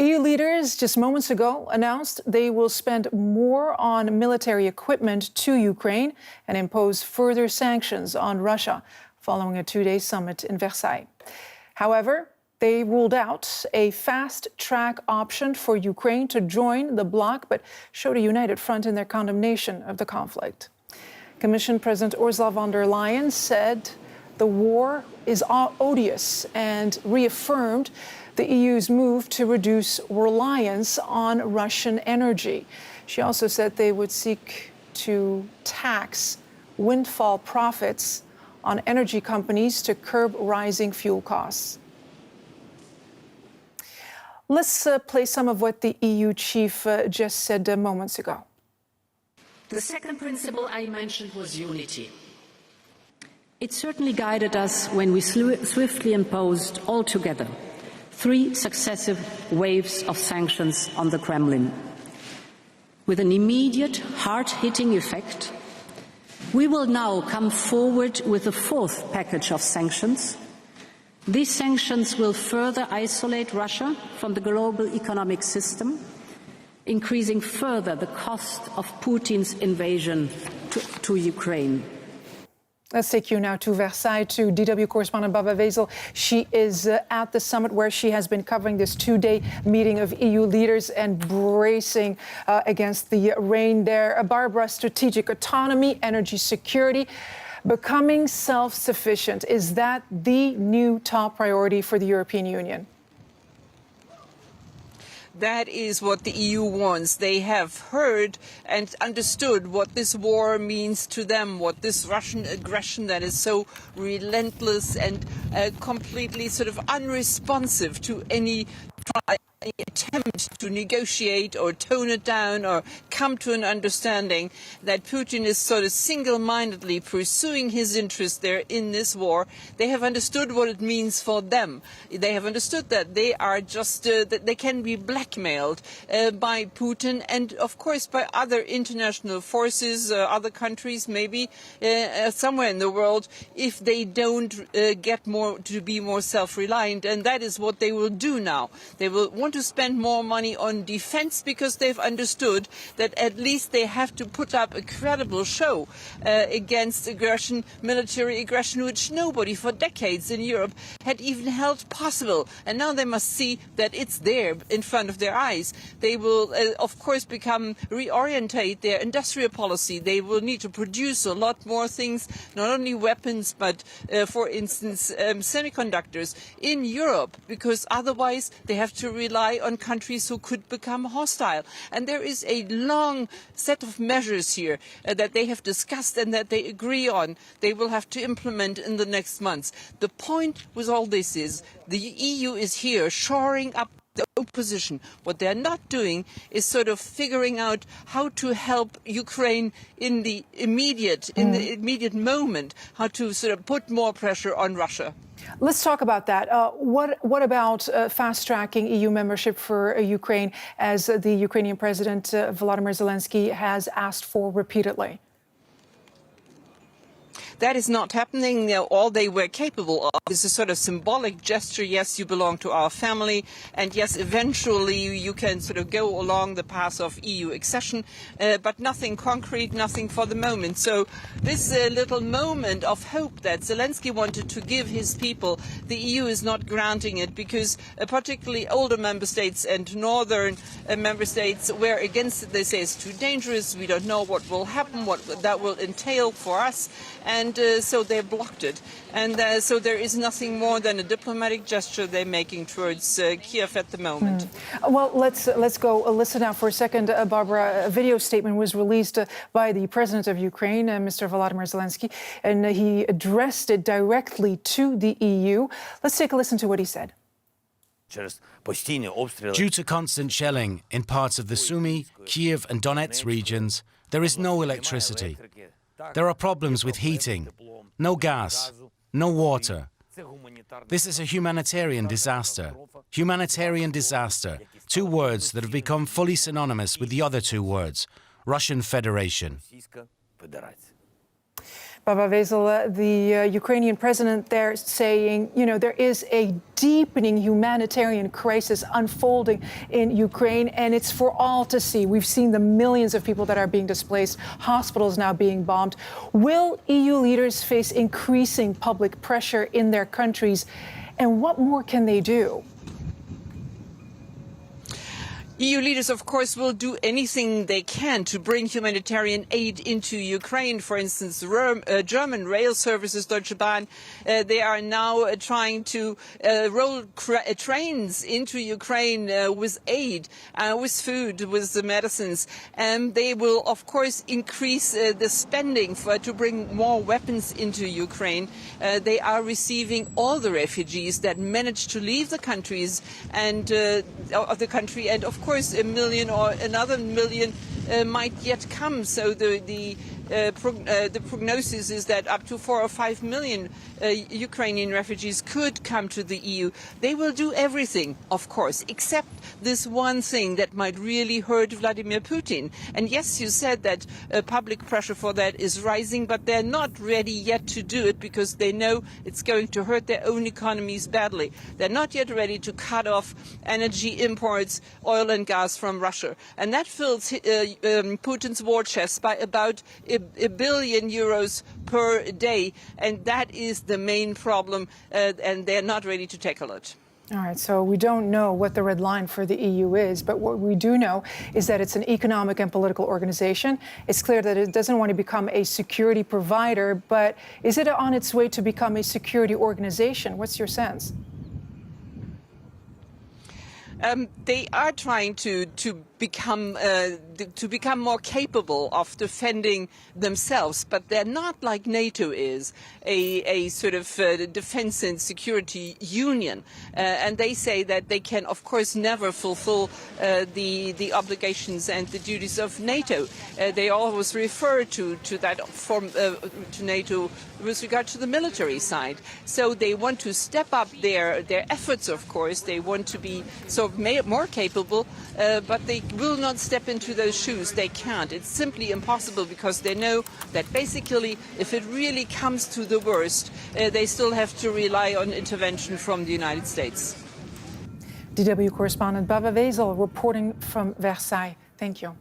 EU leaders just moments ago announced they will spend more on military equipment to Ukraine and impose further sanctions on Russia following a two-day summit in Versailles. However, they ruled out a fast-track option for Ukraine to join the bloc, but showed a united front in their condemnation of the conflict. Commission President Ursula von der Leyen said the war is odious and reaffirmed the EU's move to reduce reliance on Russian energy. She also said they would seek to tax windfall profits on energy companies to curb rising fuel costs. Let's play some of what the EU chief just said moments ago. The second principle I mentioned was unity. It certainly guided us when we swiftly imposed altogether 3 successive waves of sanctions on the Kremlin. With an immediate, hard-hitting effect, we will now come forward with a 4th package of sanctions. These sanctions will further isolate Russia from the global economic system, increasing further the cost of Putin's invasion to Ukraine. Let's take you now to Versailles, to DW correspondent Barbara Wezel. She is at the summit where she has been covering this 2-day meeting of EU leaders and bracing against the rain there. Barbara, strategic autonomy, energy security, becoming self-sufficient. Is that the new top priority for the European Union? That is what the EU wants. They have heard and understood what this war means to them, what this Russian aggression that is so relentless and completely sort of unresponsive to any attempt to negotiate or tone it down or come to an understanding, that Putin is sort of single-mindedly pursuing his interest there in this war. They have understood what it means for them. They have understood that they are just that they can be blackmailed by Putin and, of course, by other international forces, other countries, maybe somewhere in the world, if they don't get more to be more self-reliant. And that is what they will do now. They will want to spend more money on defense because they've understood that at least they have to put up a credible show against aggression, military aggression, which nobody for decades in Europe had even held possible. And now they must see that it's there in front of their eyes. They will, of course, reorientate their industrial policy. They will need to produce a lot more things, not only weapons, but, for instance, semiconductors in Europe, because otherwise they have to rely on countries who could become hostile. And there is a long set of measures here that they have discussed and that they agree on. They will have to implement in the next months. The point with all this is the EU is here shoring up the opposition. What they're not doing is sort of figuring out how to help Ukraine in the immediate moment, how to sort of put more pressure on Russia. Let's talk about that. What about fast-tracking EU membership for Ukraine, as the Ukrainian President Volodymyr Zelensky has asked for repeatedly? That is not happening. All they were capable of is a sort of symbolic gesture. Yes, you belong to our family. And yes, eventually you can sort of go along the path of EU accession, but nothing concrete, nothing for the moment. So this little moment of hope that Zelensky wanted to give his people, the EU is not granting it, because particularly older member states and northern member states were against it. They say it's too dangerous. We don't know what will happen, what that will entail for us. And so they blocked it. And so there is nothing more than a diplomatic gesture they're making towards Kiev at the moment. Well, let's go listen now for a second. Barbara, a video statement was released by the president of Ukraine, Mr. Volodymyr Zelensky, and he addressed it directly to the EU. Let's take a listen to what he said. Due to constant shelling in parts of the Sumy, Kiev and Donetsk regions, there is no electricity. There are problems with heating, no gas, no water. This is a humanitarian disaster. Humanitarian disaster, 2 words that have become fully synonymous with the other 2 words, Russian Federation. Baba Vezel, the Ukrainian president there saying, there is a deepening humanitarian crisis unfolding in Ukraine, and it's for all to see. We've seen the millions of people that are being displaced, hospitals now being bombed. Will EU leaders face increasing public pressure in their countries, and what more can they do? EU leaders, of course, will do anything they can to bring humanitarian aid into Ukraine. For instance, German rail services, Deutsche Bahn, they are now trying to roll trains into Ukraine with aid, with food, with the medicines. And they will, of course, increase the spending to bring more weapons into Ukraine. They are receiving all the refugees that manage to leave the countries and of the country, and of course, a million or another million might yet come. So the prognosis is that up to 4 or 5 million Ukrainian refugees could come to the EU. They will do everything, of course, except this one thing that might really hurt Vladimir Putin. And yes, you said that public pressure for that is rising, but they're not ready yet to do it because they know it's going to hurt their own economies badly. They're not yet ready to cut off energy imports, oil and gas from Russia. And that fills Putin's war chest by about a billion euros per day. And that is the main problem, and they're not ready to tackle it. All right, so we don't know what the red line for the EU is, but what we do know is that it's an economic and political organization. It's clear that it doesn't want to become a security provider, but is it on its way to become a security organization? What's your sense? They are trying to become more capable of defending themselves, but they're not like NATO is, a sort of defense and security union. And they say that they can, of course, never fulfill the obligations and the duties of NATO. They always refer to that form to NATO with regard to the military side. So they want to step up their efforts, of course. They want to be sort of more capable, but they will not step into those shoes. They can't. It's simply impossible because they know that basically if it really comes to the worst, they still have to rely on intervention from the United States. DW correspondent Baba Vezel reporting from Versailles. Thank you.